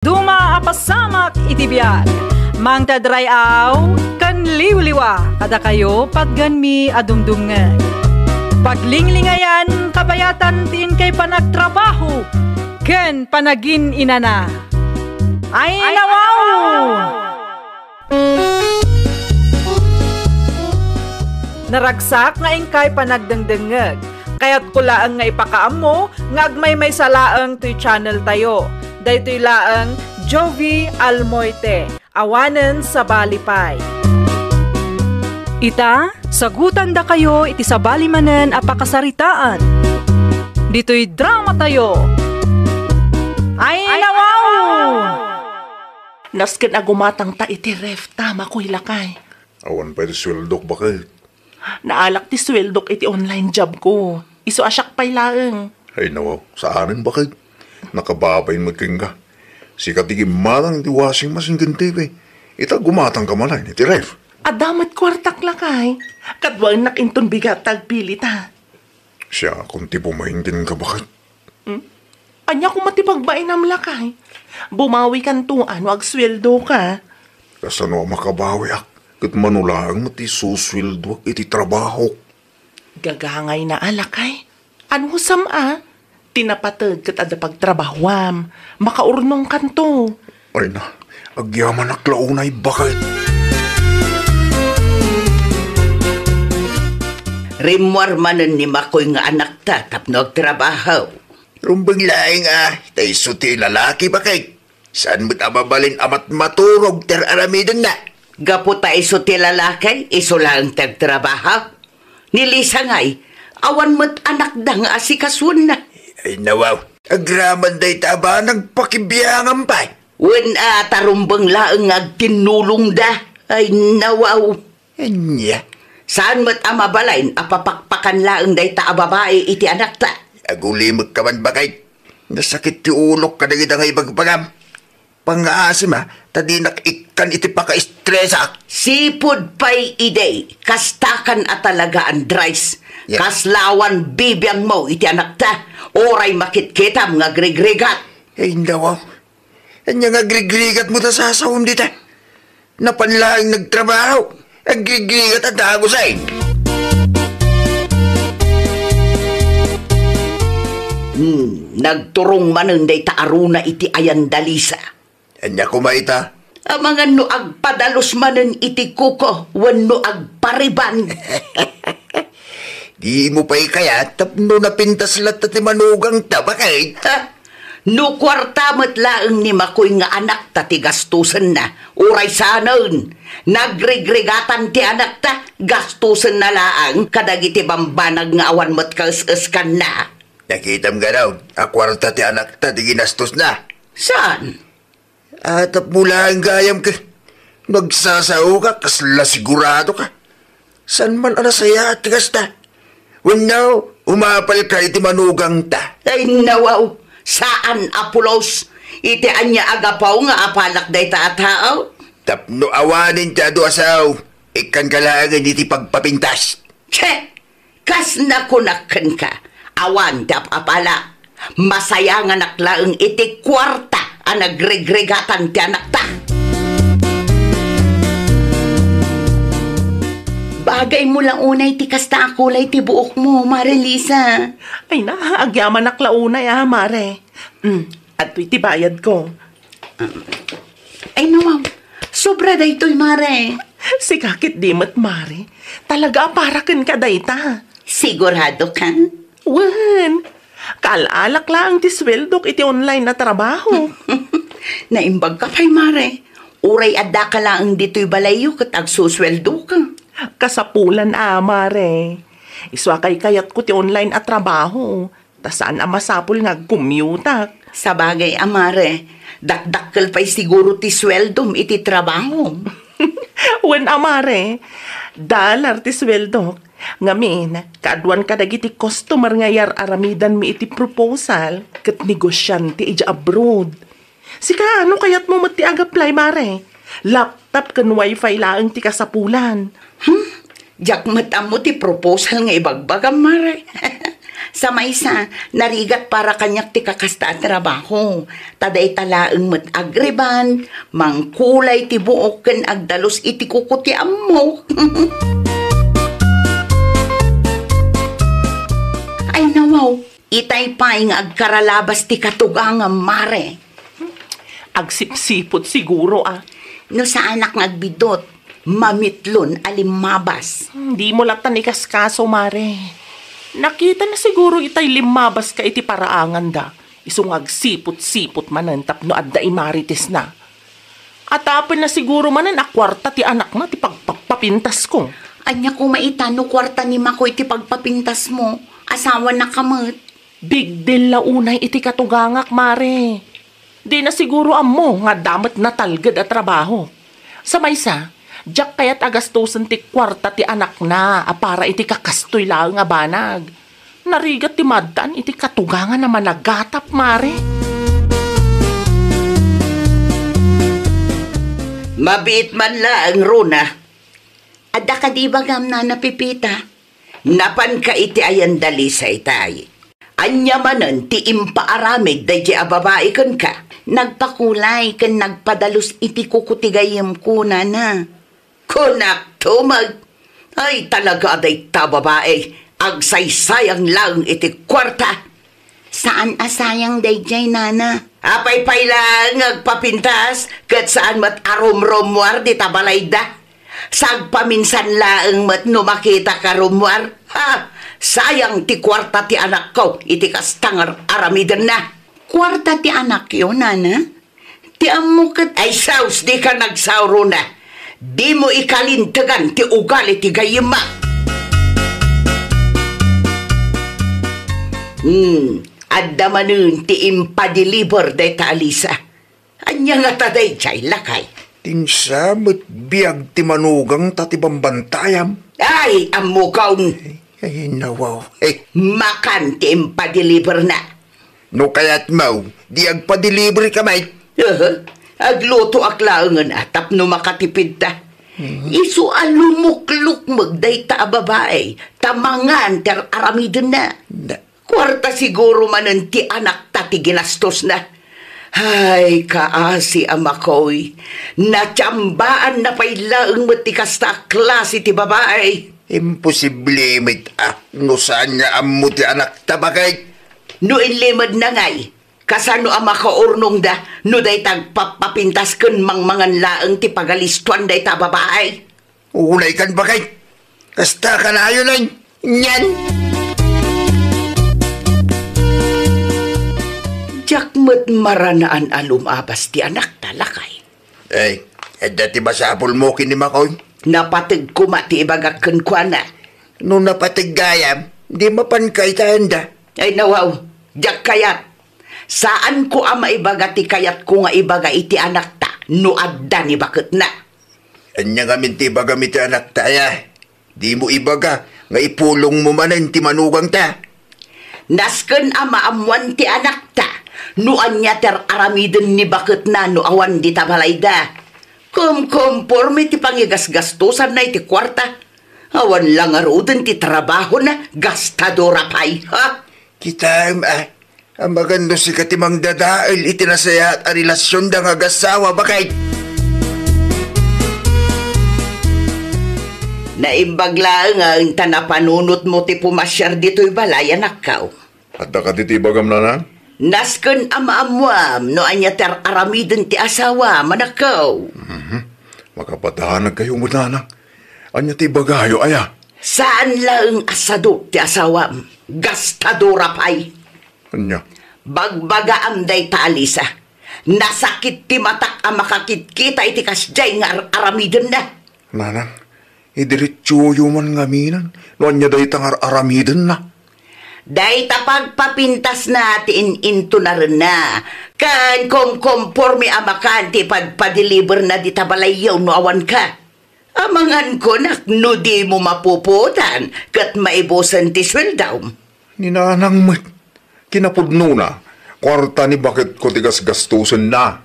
Duma apasamak itibiyag. Mang tadrayaw, kan liwliwa, kada kayo pagganmi adumdumngag. Paglinglingayan, kabayatan tin kay panagtrabaho, ken panagin inana. Ay nawaw! Naragsak nga ingkay panagdengdengeg, kaya't kulaang nga ipakaam mo, nga agmay may salaang tuy channel tayo. Daytoy laang Jovi Almoite, awanen sa balipay. Ita, sagutan da kayo iti sa balimanen apakasaritaan. Dito'y drama tayo. Ay nawaw! Nasken agumatang ta iti ref, tama ko hilakay. Awan pa iti sweldok bakit? Naalak ti sweldok iti online job ko. Iso asyak pay laeng. Ay nawaw, saanin bakit? Nakababay magkingga. Si katigim matang iti washing machine gantipe. Ita gumatang ka malay iti ref. Adamat kwartak lakay. Kadwang nakinton bigat tagpilit ha. Siya kung ti pumahintin ka bakit? Anya kung matipagbain am lakay. Bumawi kan tuan wag sweldo ka. Kasano makabawi ak? Kat manulang mati susweldo iti trabaho. Gagangay na alakay. Ano sama? Tinapatag kat ada pagtrabahwam. Makaurnong kanto. Ay na, agyaman ak launay bakit? Rimwar manen ni Makoy nga anak ta tapno agtrabaho. Rumbang laing tay suti lalaki bakit? Saan mo't ababalin amat maturog ter aramidan na? Gapo ta iso ti lalakay, iso lang tagtrabaho. Nilisa nga'y, awan mo't anak da nga asikasun na. Ay nawaw, agraman day taba nagpakibiyangan pa. Wen tarumbang laang agtinulong da. Ay nawaw. Anya? Saan mo't amabalain, apapakpakan laang day ta babae iti anak ta. Agulimag ka man bakit? Nasakit ti ulok ka na kita nga ibagpagam. Pang-aasim tadinak ikan iti paka-stressa. Sipod pa'y iday, kastakan at talaga ang dries. Yeah. Kaslawan bibiyang mo iti anak ta. Oray makitkitam nga grigrigat. Ay nawaw, anya nga grigrigat mo ta sasawam dita. Napanlaing nagtrabaho, agrigrigat at dagusay. Nagturong manunday taaruna iti ayan dalisa. Anya kumaita? Ang mga no agpadalos manen iti kuko, wano agpariban. Di mo pa'y kaya tapno napintas lahat at manugang tabakay. No kwarta mo't laeng ni Makoy nga anak ta ti gastusan na. Uray sanon. Nagrigregatan ti anak ta, gastusan na laang kadagiti bambanag nga awan mo't kaus-uskan na. Nakitam ka daw, akwarta ti anak ta di ginastos na. Saan? Atap mula ang gayam ka. Nagsasao ka, kasla sigurado ka. San man anasaya at gasta? Wanaw, umapal ka iti manugang ta. Ay nawaw, saan apulos? Iti anya agapaw nga apalak day taatao? Tapno awanin ta do asaw. Ikan kalagan iti pagpapintas. Che, kas nakunakan ka. Awan tap apala. Masaya nga naklaang iti kwarta ang nagregregatan ti anak ta. Bagay mo lang unay ti kasta akulay ti buok mo, Marilisa. Ay na, agyaman naklaunay mare. At iti bayad ko. Ay nawaw, sobra da ito'y, Mare. Si kakit dimot mare. Talaga parakan ka dayta. Sigurado ka? Wan, kaalalak lang ti sweldok iti online na trabaho. Naimbag ka pa'y, Mare. Uray adda ka lang dito'y balayo kat agsusweldo ka. Kasapulan mare. Iswakay kayat ko ti online at trabaho. Tasaan masapul nga kumyutak. Sa bagay, Mare, dakdakkel pa'y siguro ti sweldom iti trabaho. Wen mare, dalar ti sweldok. Ngamin, kaadwan ka dagiti customer nga yar aramidan mi iti proposal kat negosyante ija abroad. Sika, ano kayat mo mati ag-apply, Mare? Laptop kan wifi laang ti kasapulan. Jak mata mo ti proposal nga ibagbagam, Mare. Sa maysa, narigat para kanyak ti kakasta at trabaho. Taday talaang mat agriban, mangkulay ti buok ken agdalos iti kukutiam mo. Ay nawaw, itay pa'y nga agkaralabas ti katugang mare. Agsipsipot siguro No sa anak nga agbidot, mamitlon alimabas. Hindi mo latan ikaskaso, mare. Nakita na siguro itay limabas ka iti paraangan da. Isung agsipot-sipot manan tapno adda imarites na. Atapin na siguro manan akwarta ti anak na ti pagpapintas ko. Anya ko maitano kwarta ni Makoy ti pagpapintas mo. Asawa na kamot. Big deal la unay iti katugangak, mare. Di na siguro amo nga damat na talgad at trabaho. Sa maysa, diyak kaya't agastusan ti kwarta ti anak na para iti kakastoy lang nga banag. Narigat ti maddan iti katugangan na managatap, mare. Mabiit man lang, Rona. Adda ka di ba gam na napipita? Napan ka iti ayan dali sa itay. Anya manan ti impaaramid day di ababae kan ka. Nagpakulay kan nagpadalos iti kukutigayam ko na. Kunak tumag. Ay talaga day ta babae. Agsaysayang lang iti kwarta. Saan asayang day jay nana? Apay-pay lang agpapintas. Kat saan mat arom-romwar di tabalayda. Sagpaminsan laeng mat no makita ka rumwar. Ha! Sayang ti kwarta ti anak ko. Iti kastangar aramidan na. Kwarta ti anak yun, nana? Ti amukat. Ay saus, di ka nagsawro na. Di mo ikalintagan ti ugali ti gayima. Adda manun ti impadeliver day ta Alisa. Anya nga taday chay lakay. Tinsamot biyag ti manugang tatibambantayam. Ay, amukaw. Ay, nawaw. Makan ti impadeliver na. No kaya't mau, di agpa-delivery ka, mate. Agluto aklaangan atap no makatipid ta. Isu alumukluk magday ta babae. Tamangan ter aramidin na. Kwarta siguro manan ti anak ta ti ginastos na. Ay, kaasi amakoy. Natsambaan na pailaang matikas ta klase ti babae. Imposible, mate. No saan nga amo ti anak tabakay? No ilimad na ngay. Kasano ang makaurnong da, no day tagpapapintas kun mangmangan laang ti pagalistuan day ta babae. Ulay kan bakay? Kasta ka na yun ay. Nyan! Jakmat maranaan alumabas ti anak talakay. Ay, dati ba sa apol mo kinimakoy? Napatig kumati ibagakun kwa na. No napatig gayam, di mapankay tanda. Ay nawaw. Jak kayat, saan ko ang maibaga ti kayat ko nga ibaga iti anak ta, no adda ni bakit na? Anya nga minti ibaga mi ti anak ta, di mo ibaga, nga ipulong mo manan ti manugang ta. Nasken ama amuan ti anak ta, no anya ter aramiden ni bakit na no awan di tabalayda. Kumporme ti pangigasgastusan na iti kwarta, awan lang aruden ti trabaho na gastadora pay, ha? Kita, ang maganda si katimang dadail, itinasaya at relasyon da nga gasawa, bakay? Naimbagla nga ang tanapanunot mo ti pumasyar dito'y balay, anak kao. At nakatitibagam na na? Nasken ama-amuam, no anya ter aramiden ti asawa, manakaw. Makapatahanag kayo mo na. Anya tibagayo, aya? Saan lang asado ti asawam? Gastadora pay. Anya? Bagbaga amday ta Alisa. Nasakit ti matak ang makakit-kita iti kasjay nga aramiden na. Nanang, idiritsuyo man ngaminan. No anya day tangar aramiden na. Day pagpapintas natin into na rin na. Kan komporme amakan ti pagpa-deliver na di tabalayaw no awan ka. Amangan ko nak no di mo mapuputan kat maibusan ti sweldaw. Ninanang mat, kinapudno na. Kwarta ni bakit ko tigas gastusan na.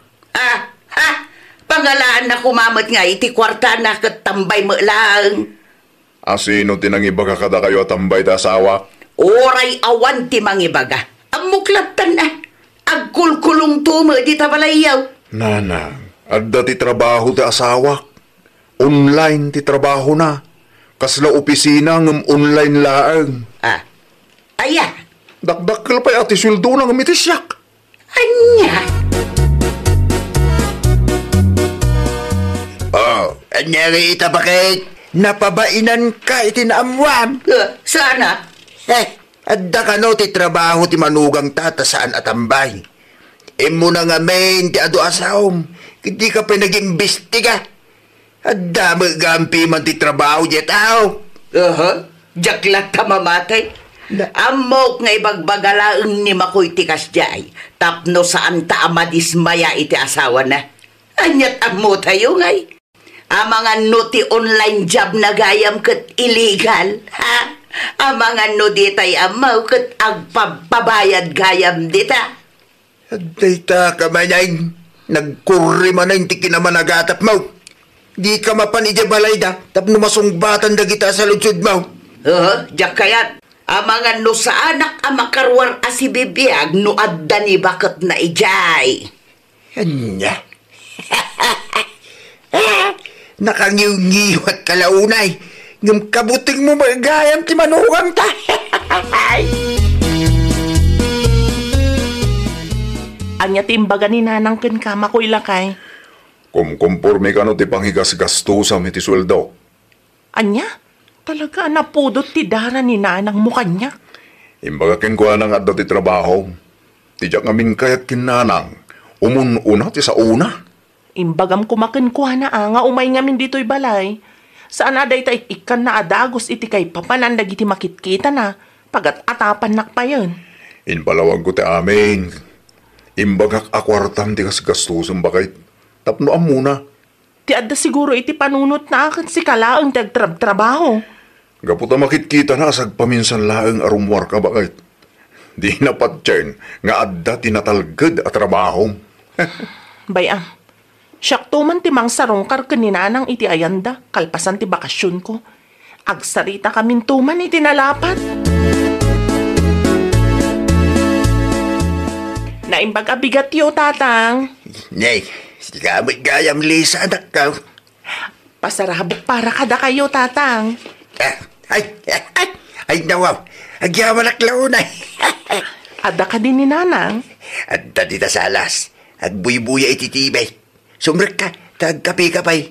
Pangalaan na kumamat nga iti kwarta na kat tambay mo lang. Asino tinangibaga kada kayo at tambay da asawa? Oray awan ti mangibaga. Amuklatan na. Agkulkulong tumo di tabalayaw. Nanang, adda ti trabaho ti asawa. Online ti trabaho na. Kasla opisina ng online laang. Aya. Dakdakkel pa ati sweldo na ng mitisyak. Anya. Anya ita bakit? Napabainan ka itinaamwam. Sana? Adda ka no ti trabaho ti manugang tata saan atambay. Imo na nga men ti ado asawom. Hindi ka pa nag-imbestiga. Adda magampi man ti trabaho di tao. Jaklat ka mamatay. Amok nga ibagbagalaang ni makoy tikas jay. Tapno saan ta amadismaya iti asawa na. Anyat amo tayo ngay. Amangan no ti online job na gayam ket illegal. Ha? Amangan no di tay amaw ket agpabayad gayam dita. Adday ta kamanay. Nagkurri man na ti kinamanagatap mo. Di ka mapanidya balay da. Tapno masungbatan da kita sa lutsud mo. Jak kayat. Amangan no sa anak amakarwar asibibiyag no adda ni bakit na ijay. Anya. Nakangiw-ngiwat kalaunay. Ngam kabuting mo magayam ti manugang ta. Anya timbaga ni nanang ken kama ko'y lakay. Kumporme ka no ti panghigas-gastusan iti sweldo. Anya? Talaga napudot ti dara ni nanang mo kanya. Imbaga ken ko anang adda ti trabaho. Tijak ngamin kayat kinanang. Umun-una ti sa una. Imbagam kumaken ko na nga umay ngamin dito'y balay. Saan aday ta ikan na adagos iti kay papanan dagiti makitkita na. Pagat atapan nak pa yun. Inbalawag ko ti amin. Imbagak akwartam ti gasgastusan bakit. Tapno muna. Ti adda siguro iti panunot na akin si kalaang tagtrabaho. Gaputa makitkita na asag paminsan laeng arumwar ka bakit. Di na patyan nga adda tinatalgad at trabaho. Bayam, syakto man ti mang sarongkar kaninanang iti ayanda, kalpasan ti bakasyon ko. Agsarita kamin tuman iti nalapat. Naimbag abigat yo, tatang. Nay, si kamot gayam lisa anak ka. Pasarabok para kada kayo, tatang. Ay, nawaw. Agyaman ak launay. Ada ka din ni nanang. Adda dita sa alas. Agbuy-buya iti tibay. Sumrek ka, tagkapi ka pa'y.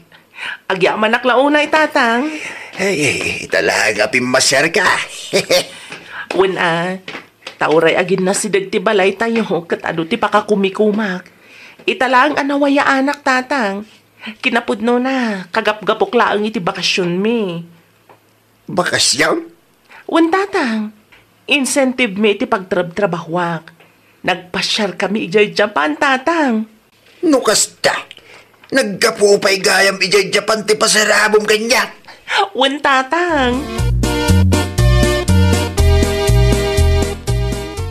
Agyaman aklaunay, tatang. Ay, talaga pimasyar ka. Tauray agin na si dagti balay tayo, katado ti pakakumikumak. Italang anawaya anak, tatang. Kinapudno na, kagap-gapok laang iti bakasyon mi. Bakasyon? Tatang. Incentive mi iti pagtrabahwak. Nagpasyar kami ijay Japan, tatang. Nukasta. Nagkapupay gayam ijay Japan ti pasarabong kanya. Tatang.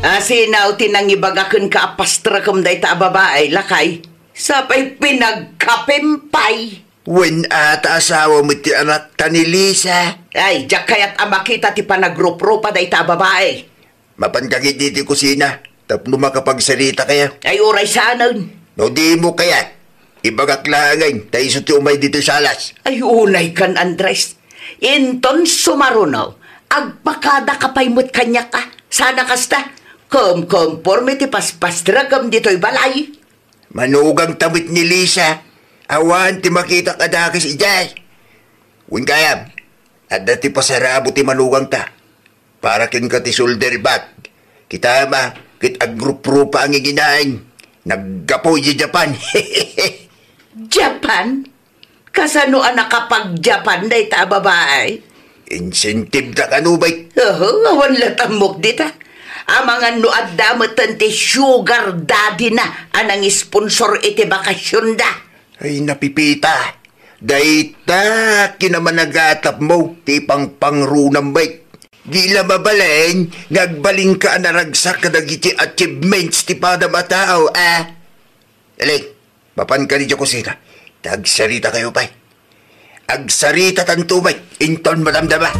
Asinaw tinangibagakan ka apastrakam day ta babae, lakay. Sapay pinagkapimpay. Ata asawa mo ti anak ta ni Lisa. Ay, jak kayat amakita ti panagrup-rupa day ta babae. Mapankagit diti kusina. Tapno makapagsalita kaya. Ay, uray sanan. No di mo kaya. Ibagak langay. Tayo ti umay dito sa alas. Ay, unay kan, Andres. Inton sumarunaw. Agpakada kapaymot kanya ka. Sana kasta. Conforme ti paspastragam dito'y balay. Manugang tamit ni Lisa. Awan ti makita kadakis ijay. Win kayam. Adda ti pasarabo ti manugang ta. Para kin ka ti shoulder bag. Kita ma, kit agrup-rupa ang iginaing. Naggapoy di Japan. Japan? Kasano anak kapag Japan day ta babae? Incentive na kanubay. Awan latamok dita. Amangan no adamatan ti sugar daddy na anang sponsor iti bakasyon da. Ay napipita. Dayta kinamanagata mo ti pangpangrunang bay. Di la mabalain, ngagbaling ka naragsak ka nagiti achievements ti padamatao, Aling, papan ka niyo kusina. Tagsarita kayo pa'y. Agsarita tantumay, inton madamdama.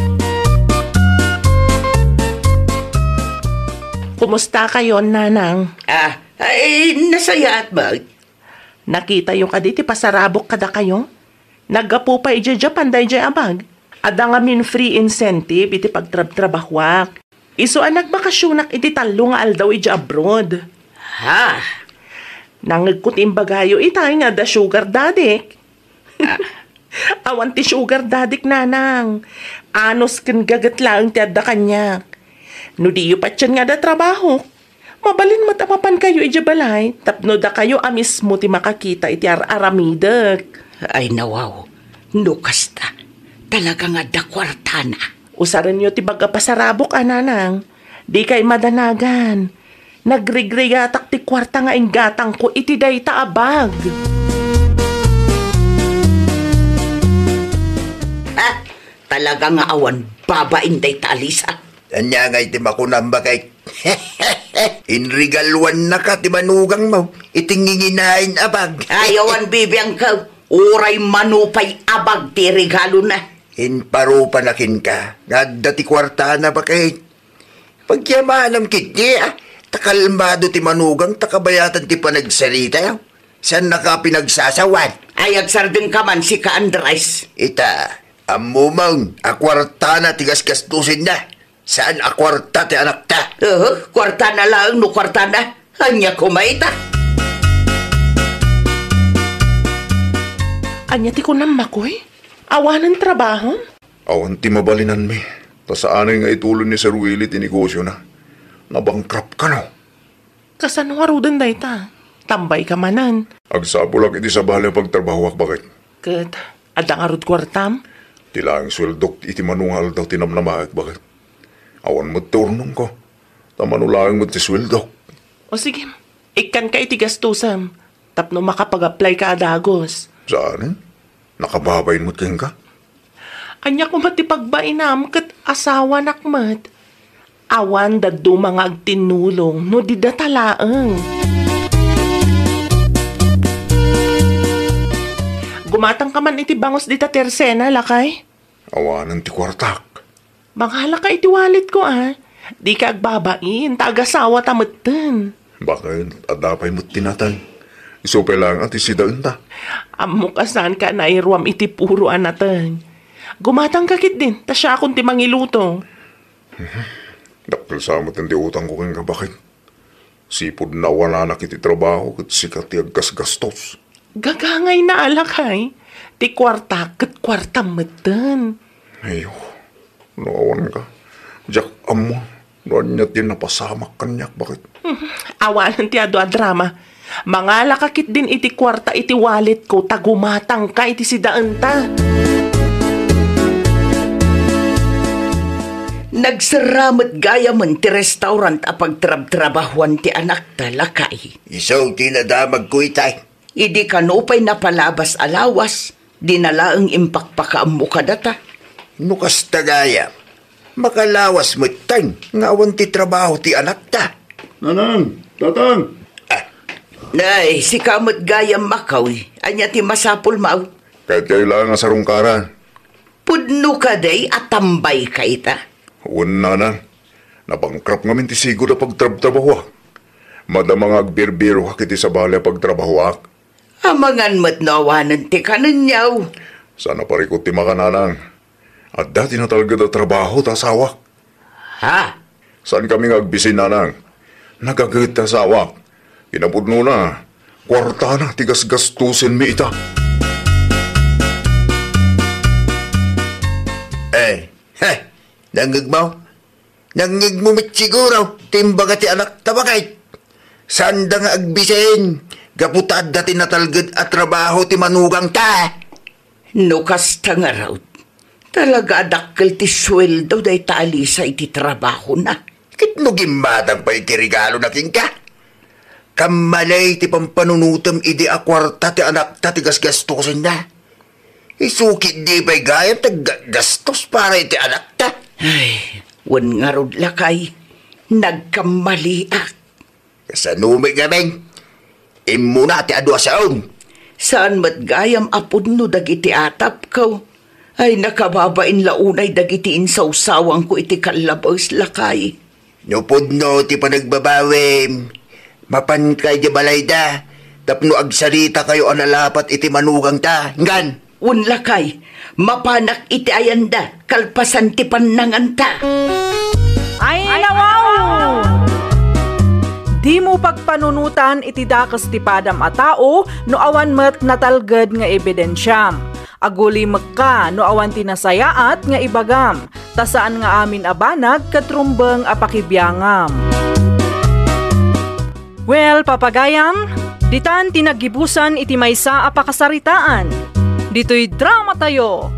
Kumusta kayo, nanang? Nasaya at ba? Nakita yung kaditi pasarabok kada kayo? Nagapo pa ija panday jay abag. Ada nga min free incentive iti pagtrabahwak. Iso ang nagbakasyonak iti talo nga aldaw ija abroad. Ha? Nangagkut imbagayo itay nga da sugar dadik. Awan ti sugar dadik, nanang. Anos ken gagatlaang ti adda kanyak. No diyo patyan nga da trabaho. Mabalin matapapan kayo ija balay. Tapno da kayo amis mo ti makakita iti aramidak. Ay nawaw, nukasta. Talaga nga da kwarta na. Usaran nyo ti baga pasarabok, ananang. Di kay madanagan. Nagrigrigatak ti kwarta nga inggatang ko iti dayta abag. Talaga nga awan babain dayta alisa. Anya nga iti makunamba kay inrigaluan na ka ti manugang mo. Itinginginain abag. Ayawan bibiyang ka. Uray manupay abag ti regalo na. Inparupanakin ka. Nga ti kwarta na ba kay? Pagyamanam kitni takalmado ti manugang takabayatan ti panagsalita. Saan naka pinagsasawan? Ayag sardin ka man si ka Andres. Ita, amumang akwarta na tigas-gastusin na. Saan akwarta ti anak ta? Kwarta na lang no kwarta na. Anya kumaita. Anya ti ko makoy? Awanan trabaho? Awan ti mabalinan mi. Ta saan nga itulon ni Sir Willie ti negosyo na. Nabangkrap ka no. Kasano harudan dayta? Tambay ka manan. Agsapulak iti sa bahala pagtrabahwak bakit? Kat, adang arud kwartam? Tilaang sweldok iti manungal daw tinamnamaak bakit? Awan mo turnong ko. Tamanulaang mo ti sweldok. O sige, ikan ka iti gastusan. Tapno makapag-apply ka adagos. Saan? Nakababayin mo't kayong ka? Anya ko matipagbainam kat asawa nakmat. Awan daddo mga agtinulong no di datalaang. Gumatang ka man iti bangos di ta tersena, lakay? Awanan ti kwartak. Banghala ka iti wallet ko, Di ka agbabain, taga-sawa tamutan. Bakit? Adapay mo't tinatay. Isupay lang at isidaan ta. Amo kasan ka na iruam iti puro anatan. Gumatang kakit din, ta siya akong ti mangiluto. Dakil sa amot hindi utang ko kang bakit? Sipod na wala na kiti trabaho kat sikat ti aggas-gastos. Gagangay na alakay. Ti kwarta kat kwarta matan. Ayo, naawan ka. Jack, amo, noon niya din napasamak kanyak, bakit? Awanan ti ado a drama. Mga lakakit din iti kwarta iti wallet ko, tagumatang ka iti sidaan ta. Nagsaramat gaya man ti restaurant a pagtrab-trabahuan ti anak talakay. Isaw tinadamag ko itay. Idi kanupay na palabas alawas, dinalaang impakpakaam mo kadata. Nukas tagaya, makalawas mo tang, nga awan ti trabaho ti anak ta. Nanang, tatang. Nay, si kamot gayam makawi, anya ti masapul maaw. Kahit kayo lang nga sa rungkaran. Pudno ka day at tambay ka ita. Uwan nanang, nabangkrap ngamin ti sigo na pagtrab-trabahwak. Madamang agbirbiro kiti sa balay pagtrabahwak. Amangan mo't nawanan ti kanunyaw. Sana parikot ti makananang. At dati na talaga na trabaho ta sawak. Ha? Saan kami agbisin nanang? Nagagawit ta sawak. Pinapudno na. Kwarta na tigas-gastusin mi ita. Nangigmaw? Nangigmumit siguro. Timbaga ti anak tabakay. Saan da nga agbisin? Gaputad dati natalgad at trabaho ti manugang ta. Nukas ta nga raw. Talaga adakkel ti sweldo day taalisa iti trabaho na. Kitno gimadang pa iti regalo na king ka. Kamalay ti pampanunutam idi akwarta ti anak ta ti gasgastusin na. Isukit di ba'y gayam ti gastos para iti anak ta. Ay, wan nga rod lakay. Nagkamaliak. Kasanumay gameng. Imuna ti adwa saon. Saan mat gayam apod no dagiti atap ko? Ay nakababain launay dagiti insawsawang ko iti kalabas lakay. Nupod no ti panagbabawim. Mapan kay di balay da. Tapno agsalita kayo analapat iti manugang ta. Ngan. Unlakay, mapanak iti ayanda, kalpasan ti pananganta. Ay nawaw! Di mo pagpanunutan iti dakas ti padam a tao no awan met natalged nga ebidensyam. Aguli magka no awan tinasayaat nga ibagam. Tasaan nga amin abanag katrumbeng apakibiyangam. Well, papagayam, ditan tinagibusan iti maysa apakasaritaan. Dito'y drama tayo.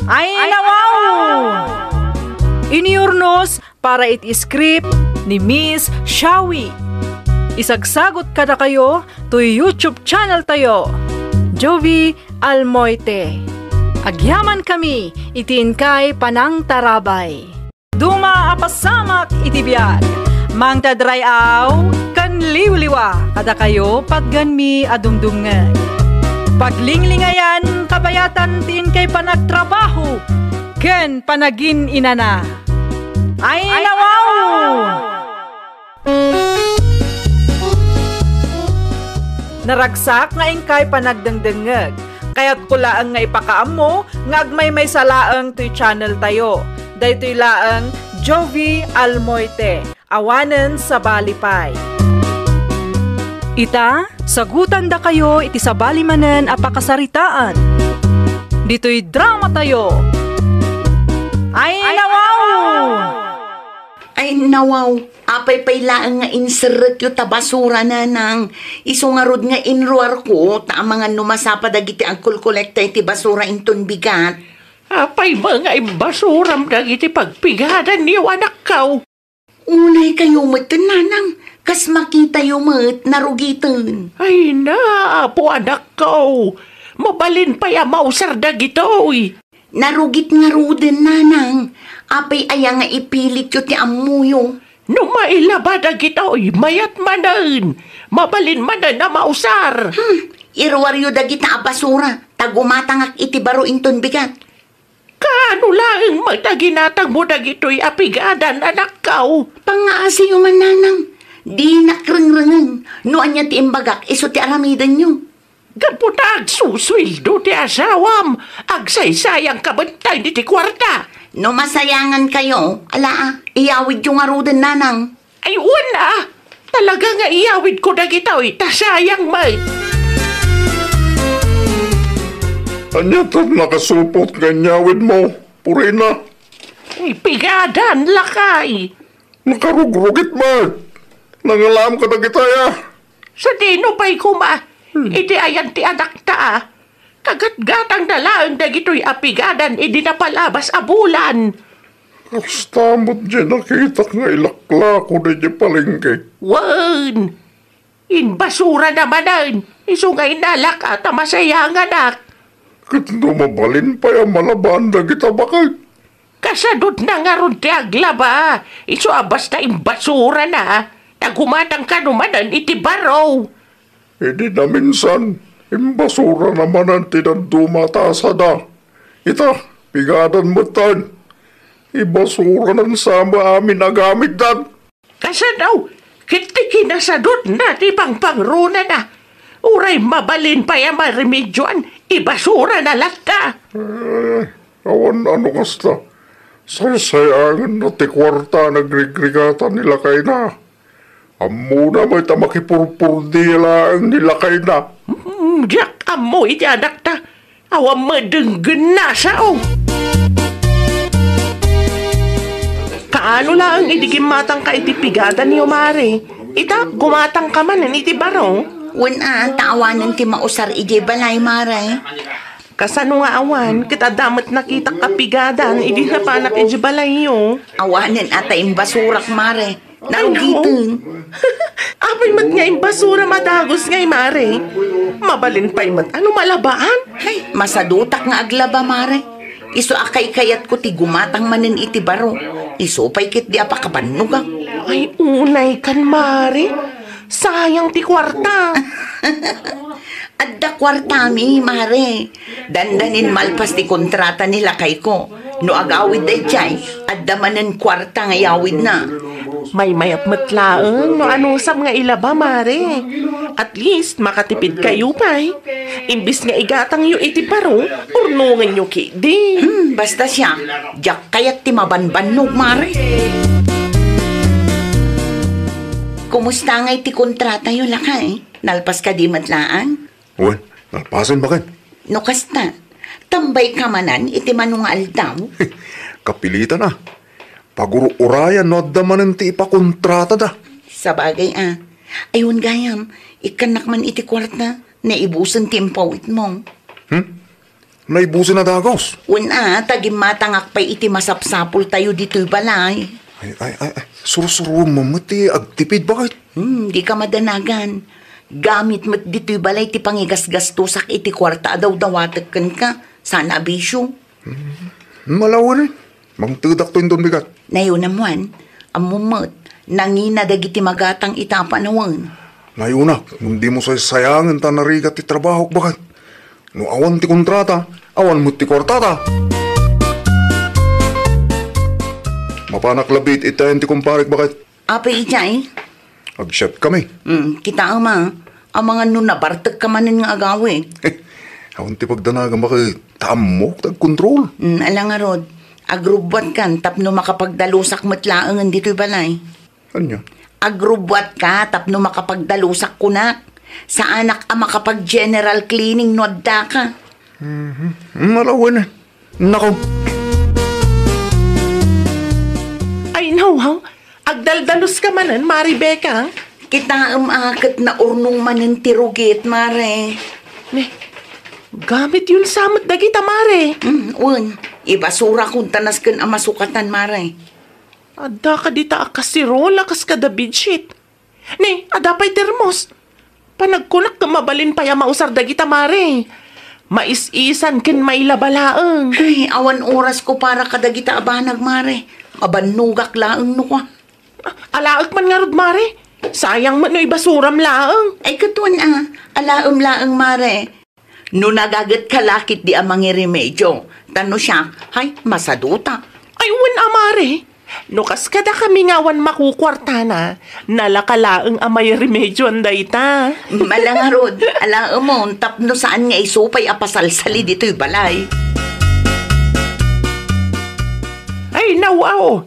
Ay nawaw! Iniurnos para iti script ni Miss Shawi. Isagsagot kada kayo to YouTube channel tayo. Jovi Almoite. Agyaman kami itiin kay Panang Tarabay. Duma apasamak iti biyag. Mang tadrayaw kan liwliwa kada kayo pagganmi adumdumngeg. Paglinglingayan kabayatan tiin kay panagtrabaho ken panagin inana. Ay nawaw! Naragsak nga ingkay panagdengdengeg. Kaya't kulaang nga ipakaam mo nga agmay may salaang to'y channel tayo. Daytoy laang Jovi Almoite. Awanen sa balipay. Ita, sagutan da kayo iti sabali manen apakasaritaan. Dito'y drama tayo. Ay nawaw! Ay nawaw, apay paylaan nga inserek yu tabasura na nang isungarod nga inruar ko ta mga numasapa dagiti ang kulkolekta iti basura inton bigat. Apay mga imbasuram dagiti pagpigadan niyo anak kaw. Unay kayo nanang, kas makita yu narugitan. Ay na, po anak kaw. Mabalin pa ya mausar dagitoy. Narugit nga ruden nanang, apay aya nga ipilit yu ti amuyo. No mailaba dagitoy, mayat manan. Mabalin manan na mausar. Irwar yu dagita basura, tagumatangak iti baro inton bigat. Kaano lang magtaginatag mo dagitoy apigadan anak kaw. Pangaasi yu man nanang, di nakrengrengen, no anya ti imbagak iso ti aramidan yu. Gaputag suswildo ti asawam, agsaysayang kabantay di ti kwarta. No masayangan kayo, ala iyawid yung arudan nanang. Ay wala, talaga nga iyawid ko dagitoy, tasayang may. Anya tat nakasupot ganyawid mo, Purina. Ay pigadan lakay. Nakarugrugit ba? Nangalam ka na kitaya. Sa dino pa'y kuma, iti ayan ti anak ta. Kagat-gatang dalaan dagitoy apigadan, idi na palabas a bulan. Kastamot dyan nakita nga ilakla ko na dyan palengke. Wan! Inbasura namanan, iso nga inalak at masayang anak. Kat mabalin pa yung malaban na kita bakit? Kasadot na nga ron ti aglaba, iso abas na imbasura na. Nagumatang ka numanan iti baraw. Hindi na minsan, imbasura naman ang tinandumata na. Ita, pigadan mo tan. Ibasura ng sama amin na gamit dan. Kasadaw, kiti kinasadot na ti pangpangruna na. Uray mabalin pa yung maremedyoan, ibasura na latta. Awan ano kasta. Sayayangan na ti kwarta nagrigrigatan nila kay na. Amuna may tamakipurpurdi lang nila kay na. Diyak amoy ti anak ta. Awang madenggen na sao. Kaano lang idigim matang ka iti pigadan niyo mare. Ita, gumatang ka man iti barong. Wan taawanan ti mausar ije balay maray. Kasano nga awan, kita damat nakita kapigadan, idi na panak ije balay yo. Awanan ata imbasurak mare. Narugitan. Apay mat nga imbasura madagos ngay mare. Mabalin pa'y mat, ano malabaan? Hay, masadutak nga aglaba mare. Iso akay kayat ko ti gumatang manen iti baro. Iso pa'y kit di apakabanugang. Ay unay kan mare. Sayang ti kwarta. Adda kwartami, mare. Dandanin malpas ti kontrata nila kay ko. No agawid day chay, at damanan kwarta nga yawid na. May mayat matlaang no anusam nga ilaba, mare. At least makatipid kayo pa'y. Imbis nga igatang yu iti paro, urnungan yu kidi. Basta siya, jak kayat ti mabanbanog, mare. Kumusta nga iti kontrata yu lakay? Nalpas ka di matlaan? Uy, nalpasan ba kan? No kasta, tambay ka manan iti manunga aldaw. Kapilitan na. Paguro urayan no adamanan ti ipakontrata da. Sa bagay ayun gayam, ikanak man iti kwarta, naibusan ti impawit mo. Naibusin na dagos. Una, tagim matangak pa iti masapsapul tayo dito'y balay. Ay, surusuro mamati, agtipid bakit? Di ka madanagan. Gamit mo't dito'y balay ti pangigasgastusak iti kwarta daw-dawatakan ka. Sana abisyo. Malawan eh. Mangtudak to yung bigat. Nayon naman, amumot, nangina dagiti magatang itapanawan. Nayuna, hindi mo sayangan ta narigat ti trabaho bakit? No awan ti kontrata, awan mo ti kwartata. Mapanak labit itayan ti kumparik bakit? Apa ijay? Ag-shot kami. Kita ama, ang mga nunabartag ka manin nga agawin. Awan ti pagdanagan bakit tamok tag-control. Alang nga rod, agrubwat kan tapno makapagdalusak matlaangan dito'y balay. Ano? Agrubwat ka tapno makapagdalusak kunak. Sa anak ang makapag-general cleaning no adda ka. Malawan eh. Nako. Ay, no, agdaldalos ka manan, Mari Becca. Kita akat na urnong manin tirugit, mare. Gamit yun samot dagita, Mare. Ibasura kung tanas kan ang masukatan, mare. Ada ka dita akasirola kas kada bedsheet. Ada pa'y termos. Panagkunak ka mabalin pa yung mausar dagita, Mare. Mais-isan kin may labalaang. Ay, awan oras ko para kadagita abanag, mare. Abanugak laang no ka. Alaag man nga rod, Mare. Sayang man no ibasuram laang. Ay, katuan alaam laang, mare. No nagagat kalakit di amang remedyo. Tano siya, ay, masaduta. Ay, Mare. No kas kada kami ngawan makukwarta na, nalakalaang amay remedyo anday ta. Malangarod, alaam mo, tapno saan nga isupay apasalsali dito'y balay. Ay, nawaw.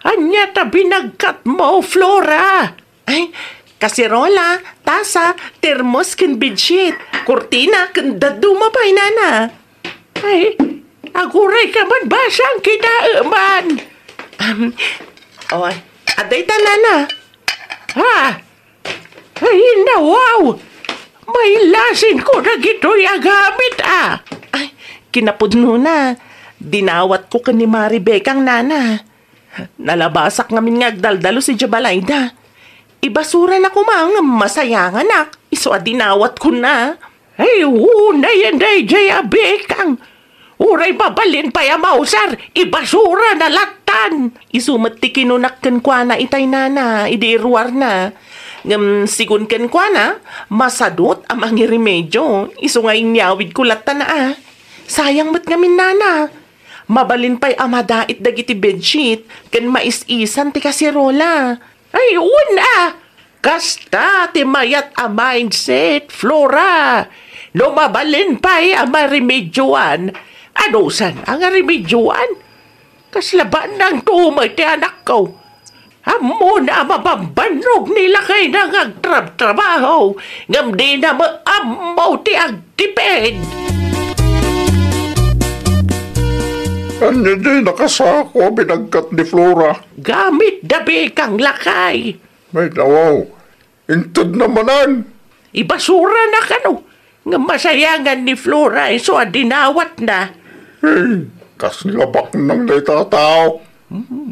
Anya ta binagkat mo, Flora. Ay, kasirola, tasa, termos kin bedsheet, kurtina kin dadumapay nana. Ay, aguray ka man ba siyang kinaaman? Aday ta nana. Ay, nawaw. May lasin ko na gito'y agamit Ay, kinapudno na. Dinawat ko ka ni Mari Becang nana. Nalabasak ngamin nga agdaldalo si Jabalayda. Ibasura na ko mga masayangan nak. Iso dinawat ko na. Ay, na yan day Jaya Becang. Uray babalin pa ya mausar. Ibasura na latan. Isumat ti kinunakkan kwa na itay nana. Idiruar na. Sigun ken kwa na. Masadot ang mga remedyo. Iso nga inyawid ko latan na Sayang mat ngamin nana. Mabalin pa'y amadait dagiti bedsheet, ken mais-isan ti kasirola. Ay, kasta ti mayat a mindset, Flora. No mabalin pa'y remedyoan. Ano san ang remedyoan? Kaslaban ng tumay ti anak ko. Amo na mabambanog nila kay nang agtrabaho. Ngam di na maamaw ti agtipid. Ano di nakasako binagkat ni Flora? Gamit dabi kang lakay. May nawaw. Intod namanan. Ibasura na kano. Nga masayangan ni Flora iso adinawat na. Hey, kas nilabak nang naitatao.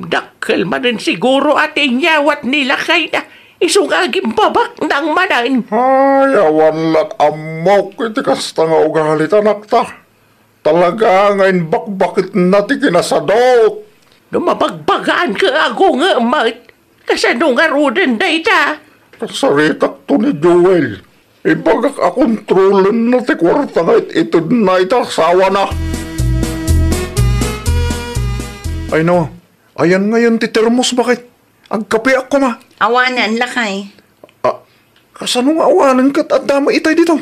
Dakkel man rin siguro ating nyawat nila kay na. Iso nga gimbabak ng manan. Ay, awan lat amok. Iti kasta nga ugalit anak ta. Talaga ngayon bakbakit nati kinasadot. Lumabagbagaan ka ako nga, mat. Kasano nga roden day ta? Kasaritak to ni Joel. Ibagak akontrolan nati kwarta nga ito na itasawa na. Ay no, ayan ngayon ti termos bakit? Agkape ako ma. Awanan lakay. Kasanong awanan kat at dama itay dito?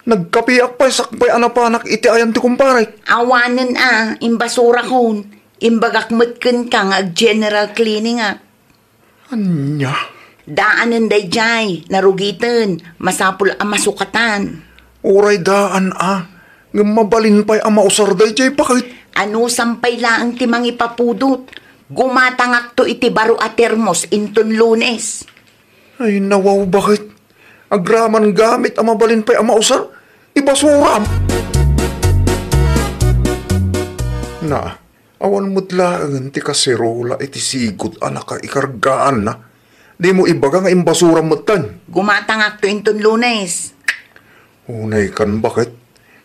Nagkapiak pa sakbay anapanak iti ayan ti kumpare. Awanan imbasura kon. Imbagak matken ka nga general cleaning Anya? Daanan day jay, narugitan, masapul ang masukatan. Uray daan Nga mabalin pa'y ama usar day jay bakit? Ano sampay laang timang ipapudot. Gumatangak to iti baro a termos inton Lunes. Ay nawaw bakit? Agraman gamit ang mabalin pa'y ama usar? Ibasuram! Na, awan mo't laangan ti kaserola iti sigod anak ka ikargaan na. Di mo ibaga nga imbasuram mo't tan. Gumatangak to inton Lunes. Unay kan bakit?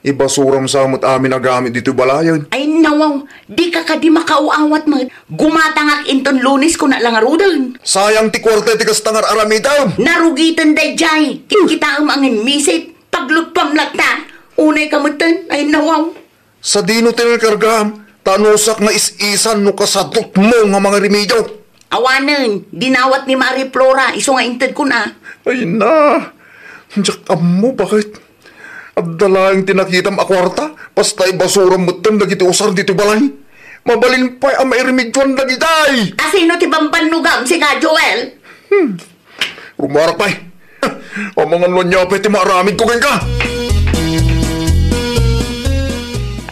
Ibasuram sa mo't amin na gamit dito balayan. Ay nawaw, di ka di makauawat mo. Gumatangak inton Lunes ko na lang arudan. Sayang ti kwarta ti kastangar aramidaw. Narugitan day jay, kita angin misit. Paglutpam lakta, unay kamutan, ay nawaw. Sa dino tinilkargam, tanusak na is-isan no kasadot mo nga mga remedyo. Awanan, dinawat ni Marie Flora, iso nga inted ko na. Ay na, diyak mo bakit? At dalaing tinakitam akwarta, pastay basuram mutan dagiti usar dito balay. Mabalin pa'y ang mairemedyon dagitay. Asino ti bambanugam si ka Joel? Rumarak pa'y. O mga lunya pa'y ti maramid ko ka.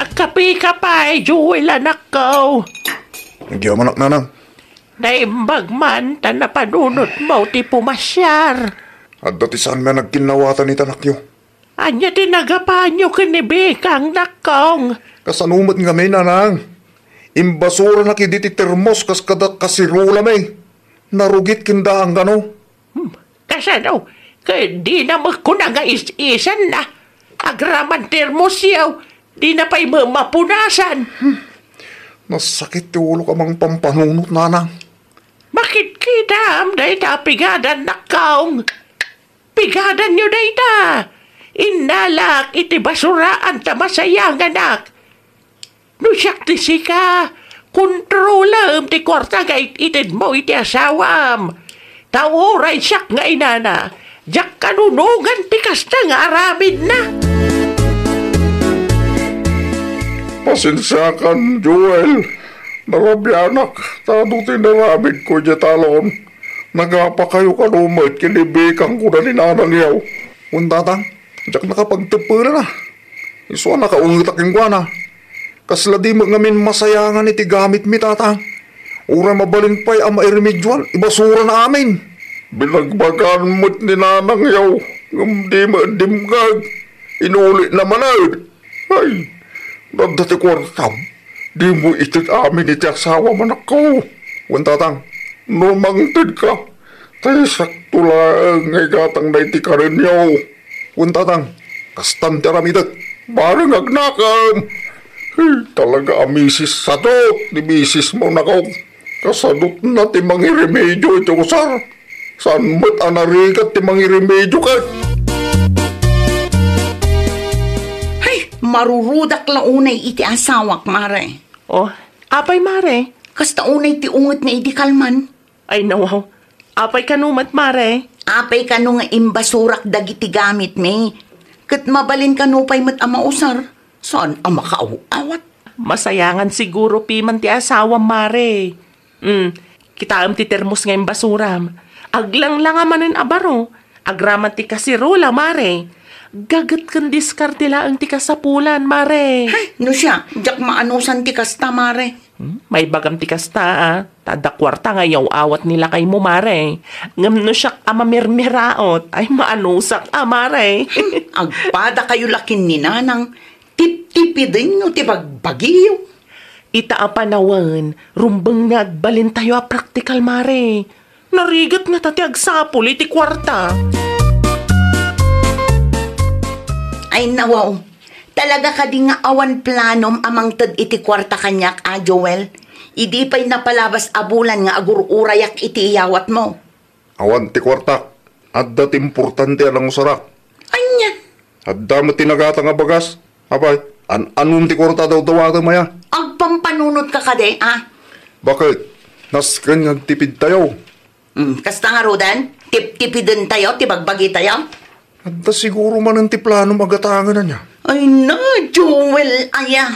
Agkapi ka pa Joel anak ko. Nagyaman anak nanang. Naimbag man, napanunot mo ti pumasyar. At dati saan may nagkinawatan ni tanakyo. Anya tinagapan nyo kinibikang nakong. Kasanumot nga may nanang. Imbasura na kiditi termos kas kada kasirula may. Narugit kindaang gano. Kasano, kaya di na magkuna nga is-isan na. Agraman termos yaw, di na pa'y mapunasan. Nasakit ti ulo ka mang pampanunot nanang. Bakit kita am day ta pigadan nakong? Pigadan nyo day ta. Inalak iti basuraan ta masayang anak. No siyak ti sika, kontrolam ti kwarta nga itid mo iti asawam. Taworay siyak nga inana, jak kanunungan ti kasta nga aramid na. Pasensya kan, Joel. Narabyanak, tado tinaramid ko dya talon. Nagapa kayo kanumot, kinibikang ko na ni nanang yaw. Untatang, jak nakapagtapura na. Iso nakaungitaking kwa na. Kasla di mo ngamin masayangan iti gamit mi tatang. Ura mabalin pa'y ang mairemedyoan, ibasura na amin. Binagbagan mo't ni nanang yaw. Di mo dimgag. Inulit na manad. Ay, nagdati kwartam. Di mo itit amin iti asawa manak ko. Wantatang, numangtid ka. Tayo sakto lang ngay gatang na iti karin yaw. Wantatang, kastan teramidat. Barang agnakam. Hey, talaga amisis sa to. Di misis mo na ko. Kasadot na ti mangiremedyo iti usar. Saan mo't anarikat ti mangiremedyo ka? Ay, marurudak la unay iti asawak, mare. Oh, apay mare. Kasta unay ti ungot nga iti kalman. Ay nawaw, apay kanumat mare. Apay ka nga imbasurak dagiti gamit me. Kat mabalin ka pa'y mat ama usar. Saan ang makauawat? Masayangan siguro piman ti asawam mare. Kita am ti termos ngayon basuram. Aglang lang amanin abaro. Agraman ti kasirula mare. Gagat kan diskarte laang ti kasapulan mare. Ay, no siya, jak maanusan ti kasta, mare. May bagam ti kasta Tadakwarta ngayaw awat nila kay mo mare. Ngam no siya amamirmiraot. Ay maanusak mare. Agpada kayo lakin ni nanang. Tip-tipidin nyo ti bagbagiyo. Ita panawan, rumbang nagbalin tayo praktikal mare. Narigat nga tati agsapul iti kwarta. Ay nawaw, talaga ka di nga awan planom amang tad iti kwarta kanyak, Joel. Idi pa'y napalabas abulan nga agururayak iti iyawat mo. Awan ti kwarta. Adda ti importante alang usarak. Anya? Adda mo tinagata nga bagas. Abay, anong ti kwarta daw dawata maya? Agpampanunot ka kade, Bakit? Nasken nagtipid tayo. Kasta nga Rodan, tip-tipidin tayo, tibagbagi tayo. Anta siguro man ang tiplano magatangan na niya. Ay na, Joel, aya.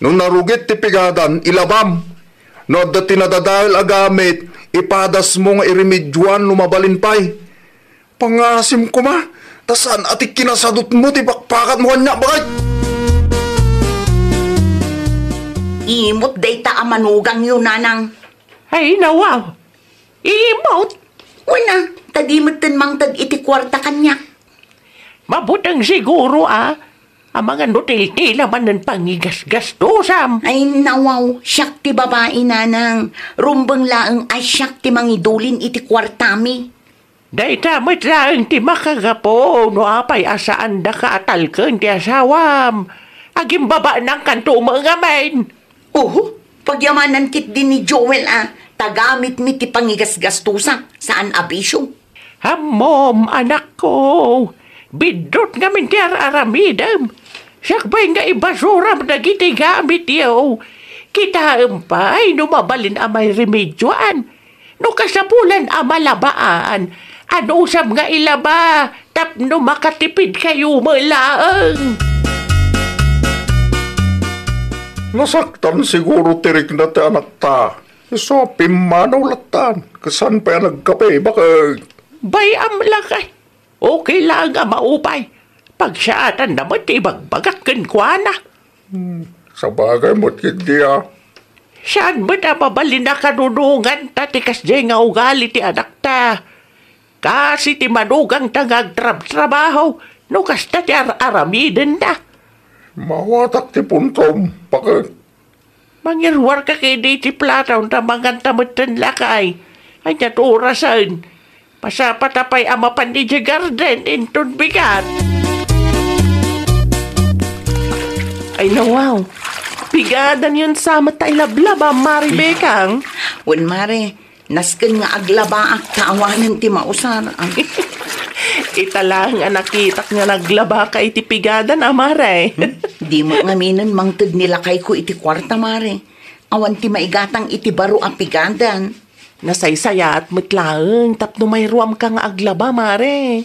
Nung narugit tipigadan, ilabam. No dati nadadahil agamit, ipadas mo nga irimedjuan lumabalin pa'y. Pangasim ko ma, tasan atik kinasadot mo, tibakpakat mo kanya, bakit? Imot day ta amanugang yun, nanang. Ay, nawaw. Imot. Wala, tagimatan mang tag iti kwarta kanya. Mabutang siguro, ang mga nutil naman ng pangigas-gastusam. Ay nawaw, siyak ti babae, nanang. Rumbang laang ay siyak ti mangidulin iti kwartami. Day tamit lang ti makagapo, no apay asaan da ka atalken ti asawam. Agim baba ng kanto mga main. Pagyamanan kit din ni Joel, tagamit mi ti pangigas-gastusa. Saan abisyo? Hamom, anak ko. Bidot ngamin ti aramidam. Sakbay nga ibasuram na giti gamit yaw. Kita empay numabalin amay remedyoan. No kasapulan amalabaan. Ano usam nga ilaba. Tapno makatipid kayo malaang. Nasaktan siguro tirik na ti anak ta. So, pimanaw latan. Kasan pa yan nagkape, bakit? Bayam lang kay. Okay lang nga maupay. Pag siyaatan naman ti bagbagak kenkwana. Sa bagay mo't hindi Saan ba na mabalin na kanunungan tatikas di nga ugali ti anak ta? Kasi ti manugang tangag trabaho. No kasta ti aramiden na. Mawatak ti puntom, bakit? Mangirwar ka kay di ti plataw na mangan tamatan lakay. Ay naturasan. Pasapatapay amapan ni garden inton bigat. Ay nawaw. Bigadan yun sa matay lablaba, Mari Bekang. Wan mare, nasken nga aglabaak kaawanan ti mausar. Ita lang ang nakitak nga naglaba ka iti pigadan, Mare. Di mo ngaminan mangtid nila kay ko iti kwarta, mare. Awan ti maigatang iti baro ang pigadan. Nasaysaya at matlaang tapno may ruam ka nga aglaba, Mare.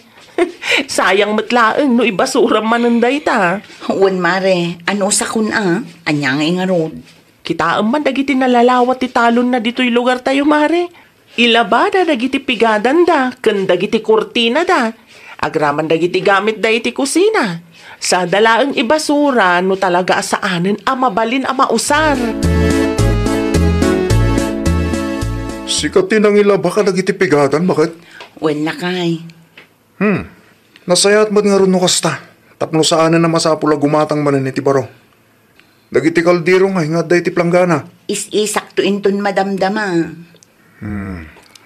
Sayang matlaang no ibasuram mananday ta. Wan mare, ano sa kun anya nga rod. Kita man dagiti nalalawat ti talon na dito'y lugar tayo, Mare. Ilaba da dagiti pigadan da, ken dagiti kurtina da. Agraman dagiti gamit da iti kusina. Sa dalaang ibasura no talaga asaanen mabalin mausar. Sikatin ang ilaba ka nagitipigadan, bakit? Wala kay. Nasayat mo't nga rin no kasta. Tapno saanan na masapula gumatang manan iti baro. Dagiti kaldiro nga, hingat da iti planggana. Is-isak to inton madamdama.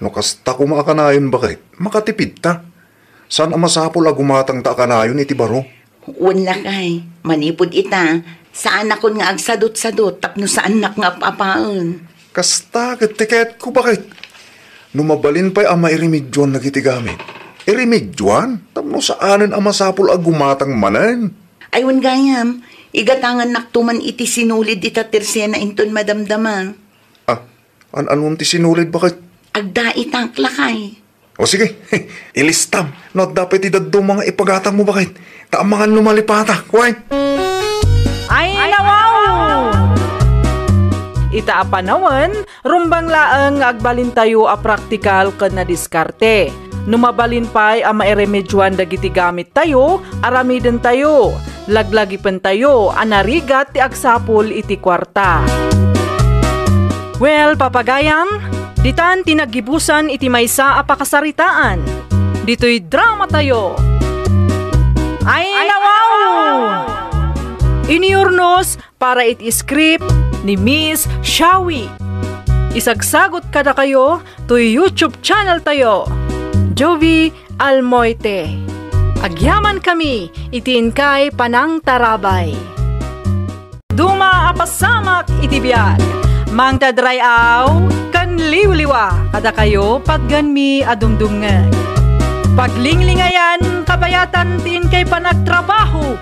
No kasta kumakanayon, bakit? Makatipid ta. Saan ang masapula gumatang ta kanayon iti baro? Wala kay. Manipod ita. Saan ako nga agsadot-sadot tapno saan nak nga apapaan. Kasta, tiket ko, bakit? Numabalin pa'y ama irimidyon nagitigamit. Irimidyon? Tapno saanan ang masapul gumatang manan? Aywan gayam, igatangan naktuman iti sinulid ita tersena inton madamdama. Anong ti sinulid, bakit? Agda itang lakay. O sige, ilistam. Not dapat idaddo mga ipagatang mo, bakit? Taamangan lumalipata, kway. Ay, nawaw! Ita apanawan, rumbang laang nga agbalin tayo a praktikal ken na diskarte. Numabalin pa'y a mairemedyoan dagiti gamit tayo, aramiden tayo. Laglagipen tayo, anarigat ti agsapol iti kwarta. Well, papagayam, ditan tinagibusan iti maysa a pakasaritaan. Dito'y drama tayo. Ay, nawaw! Iniurnos para iti script ni Miss Shawi. Isagsagot kada kayo to YouTube channel tayo, Jovi Almoite. Agyaman kami, itiin kay Panang Tarabay. Duma apasamak iti biyag, mang tadrayaw, kan liwliwa, kada kayo pagganmi adumdumngag. Paglinglingayan, kabayatan tiin kay panagtrabaho,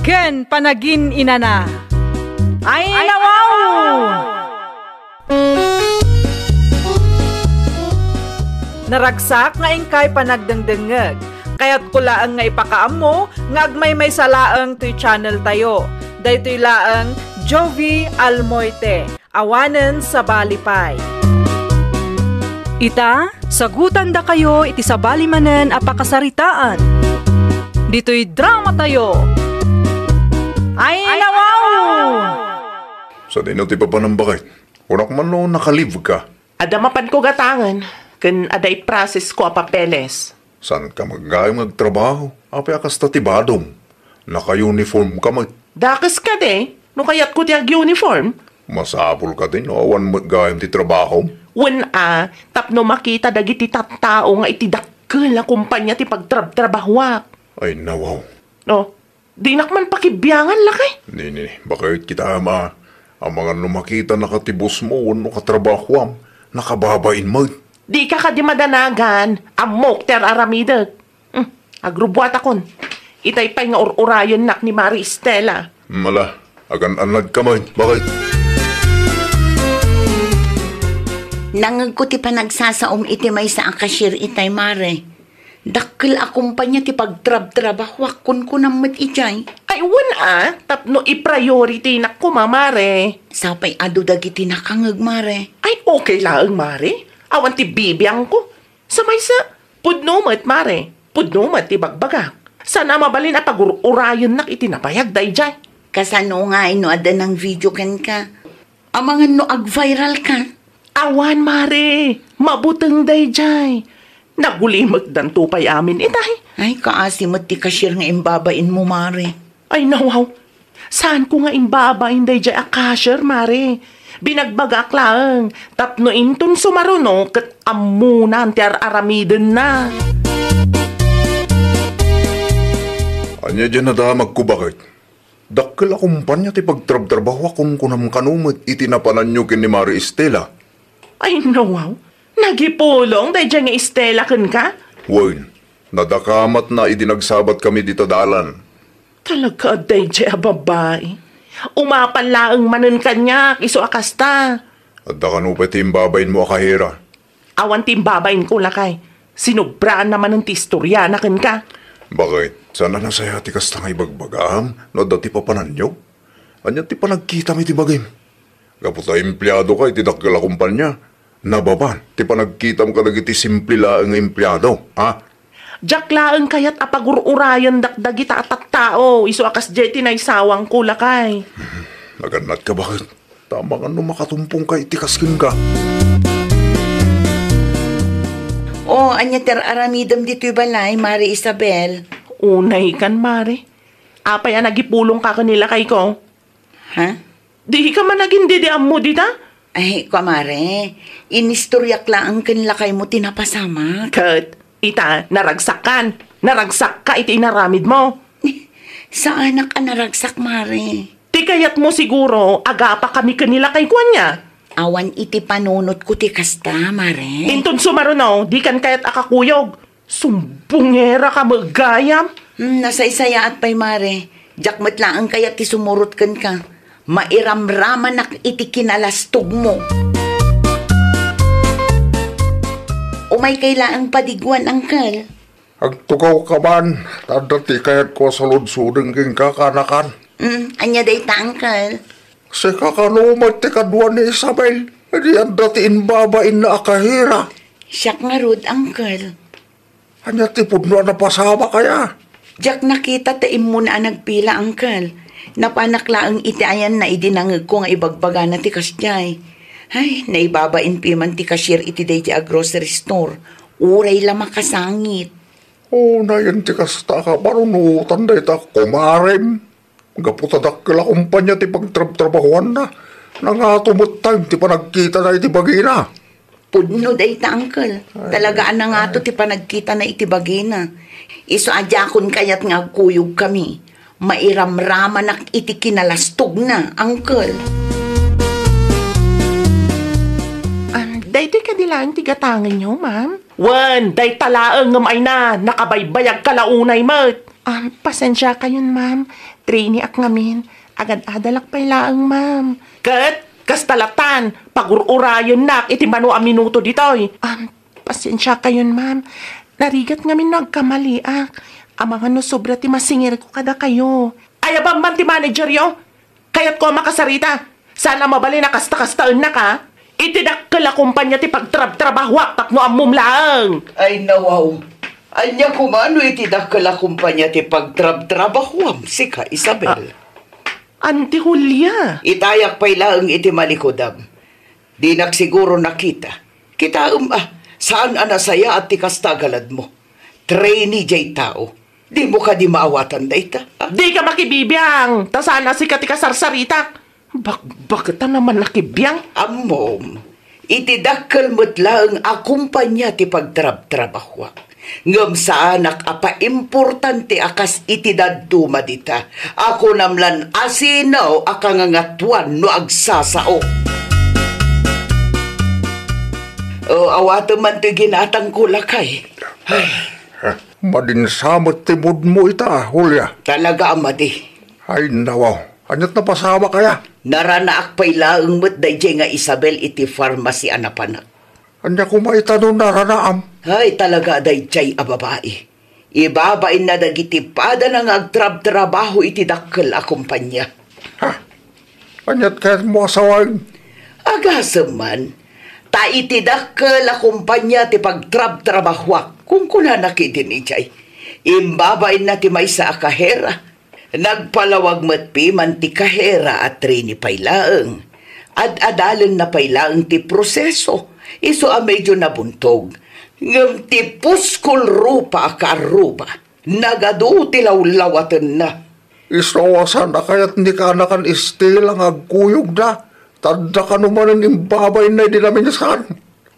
ken panagin inana. Ay, nawaw! Naragsak nga ingkay panagdengdengeg. Kaya't kulaang nga ipakaamo nga agmay may salaang to'y channel tayo. Daytoy laang Jovi Almoite. Awanen sa Balipay. Ita, sagutan da kayo iti sabali manen a pakasaritaan. Dito'y drama tayo. Ay nawaw! Sa dino ti papanambakit. Unak man no nakalive ka. Adamapan ko gatangan, kan aday process ko a papeles. San ka maggayong magtrabaho? Api akas tatibadong. Naka-uniform ka mag... Dakas ka de, no kayat ko tiyag uniform. Masapol ka din, awan maggayong ti trabaho. Wen tapno makita dagiti tattao nga iti dakkel na kumpanya ti pagtrabahwak. Ay nawaw. No, di nakman pakibiyangan lakay. Nini, bakit kita ama? Ang mga numakita nakatibos mo, no katrabahwam, nakababain mo. Di ka di madanagan, amok ter aramidag. Agrubuat akon. Itay pa'y nga urayon nak ni Mari Estela. Mala, agan anlag ka man. Bakit? Nangag ko ti panagsasaom iti may sa akashir itay mare. Dakkel akumpanya ti pagtrab-trabahwak kun kunamit ijay. Ay, tapno i-priority na ko, mamare. Sapay adu dagiti nakangag mare. Ay, okay lang, mare. Awan ti bibiyang ko. Samay sa, pudnumat, mare. Pudnumat ti bagbagak. Sana mabalin a pag-urayon nak itinapayag day jay. Kasano nga ino ada ng video ken ka. Amangan no ag-viral ka. Awan, mare. Mabuteng day jay. Nagulimag dan tupay amin, itay. Ay, kaasimat ti kashir nga imbabain mo, mare. Ay, nawaw. Saan ko nga imbabain day jay akasher, mare? Binagbagak lang. Tapno inton sumaruno kat amunan ti aramiden na. Anya dyan na damag ko bakit? Dakkel akumpanya ti pagtrab-trabaho akong kunam kanumit itinapanan nyo kin ni Mari Estela. Ay, nawaw. Nagipulong day dyan nga Estela ken ka? Wen, nadakamat na idinagsabat kami dito dalan. Talaga day dyan a babae. Umapan laang manen kanya, iso akasta. At dakano pa timbabayin mo akahira. Awan timbabayin ko lakay. Sinubraan naman ng tistorya na ken ka. Bakit? Sana na saya ti kasta nga ibagbagam, no dati pa pananyo? Anya ti panagkita mi ti bagim. Kaputa empleyado ka, iti dakkel a kumpanya. Nababan, ti panagkita mo kadag iti simple laang empleyado, ha? Diyak laang kayat apagururayan dakdagita at tao, iso akas jeti na isawang kulakay. Naganat ka bakit? Tama nga no makatumpong ka, iti kaskin ka. Oh, anya ter aramidam dito'y balay, Mari Isabel. Unay kan, Mare. Apay nagipulong ka kanila kay ko. Ha? Di ka man naging didiam mo dita? Ay, kamare, inistoryak lang kanila kay mo tinapasama. Kat, ita, naragsakan. Naragsak ka, iti inaramid mo. Sa anak naragsak, Mare. Ti kayat mo siguro, aga pa kami kanila kay kuanya. Awan iti panunot ko ti kasta, Mare. Inton sumaruno, di kan kayat akakuyog. Sumbungera ka magayam. Nasaysaya at pa'y, Mare. Jakmat lang kayat ti sumurot kan ka. Mairamraman nak iti kinalastog mo. Umay kailaang padigwan, Angkal. Agtugaw ka man, tadati kayat ko sa ludsudeng king kakanakan. Anya day ta, Angkal. Kasi kakanumat ti kadwa ni Isabel, hindi ang datiin babain na akahira. Siyak nga rod, Angkal. Anya ti pudno na pasama kaya. Jak nakita ta mo na nagpila, Angkal. Napanaklaang itiayan na idinangag ko nga ibagbaga na ti kasyay. Ay, naibabain piman ti cashier iti day ti a grocery store. Uray lamang kasangit. Oh, na yan ti kasta ka, marunutan day ta kumarem. Gaputadak kala kumpanya ti pagtrabahuan na. Nangatumot time ti panagkita na iti bagina. Pudno day ta, Angkal. Talagaan na nga to ti panagkita na iti bagina. Iso adyakon kayat nga agkuyog kami. Mairamraman nak iti kinalastog na, Angkal. Day ka dilaan tigatangan nyo, ma'am? Wan, day talaang ngamay na, nakabaybayag kalaunay mat. Pasensya kayon, ma'am. Trainee ak ngamin. Agad adalak pa'y laang, ma'am. Kat, kastalatan, pagururayon nak, iti mano a minuto ditoy. Pasensya kayon, ma'am. Narigat ngamin nagkamaliak. Ang mga no sobra ti masingir ko kada kayo. Ay, abang man ti manager yo. Kayat ko makasarita. Sana mabali na kasta-kastaan na ka. Itidakkel a kumpanya ti pagtrab-trabaho tapno amom lang. Ay nawaw. Anya kumano itidakkel a kumpanya ti pagtrab-trabahuam si ka Isabel. Auntie Julia. Itayak pa'y laang iti malikodam. Di nagsiguro nakita. Kita saan anasaya at ti kastagalad mo. Trainee jay tao. Di mo ka di maawatan da ita. Di ka makibibiyang. Ta sana si katika sarsarita. Bakit naman nakibiyang? Amom, itidakkel mo't laang a kumpanya ti pagtrab-trabaho. Ngam sa anak apa importante akas itidadto madita. Ako namlan asinaw akangangatuan no agsasao. Awato man ti ginatang kulakay. Madinsamot timod mo ita, Julia. Talaga amadi. Ay, nawaw. Anyat na pasama kaya? Naranaak pa'y laang mo't dayjay nga Isabel iti pharmacy anapanak. Anya ko maitano naranaam. Ay, talaga dayjay a babae. Ibabain na dagiti pada na agtrab-trabaho iti dakkel a kumpanya. Ha? Anyat kaya mo asawain? Agasam man, ta iti dakkel a kumpanya ti pagtrab-trabaho kung kuna nakidin ijay. Imbabain na ti maysa a kahera. Nagpalawag matpi man ti kahera at trini paylaang. Ad-adalan na paylaang ti proseso. Iso a medyo nabuntog. Ngam ti puskol rupa a karuba. Nagadu ti lawlawatan na. Isawasan na kaya't ni ka anakan istilang agkuyog na. Tanda ka naman ang imbabay na di namin saan.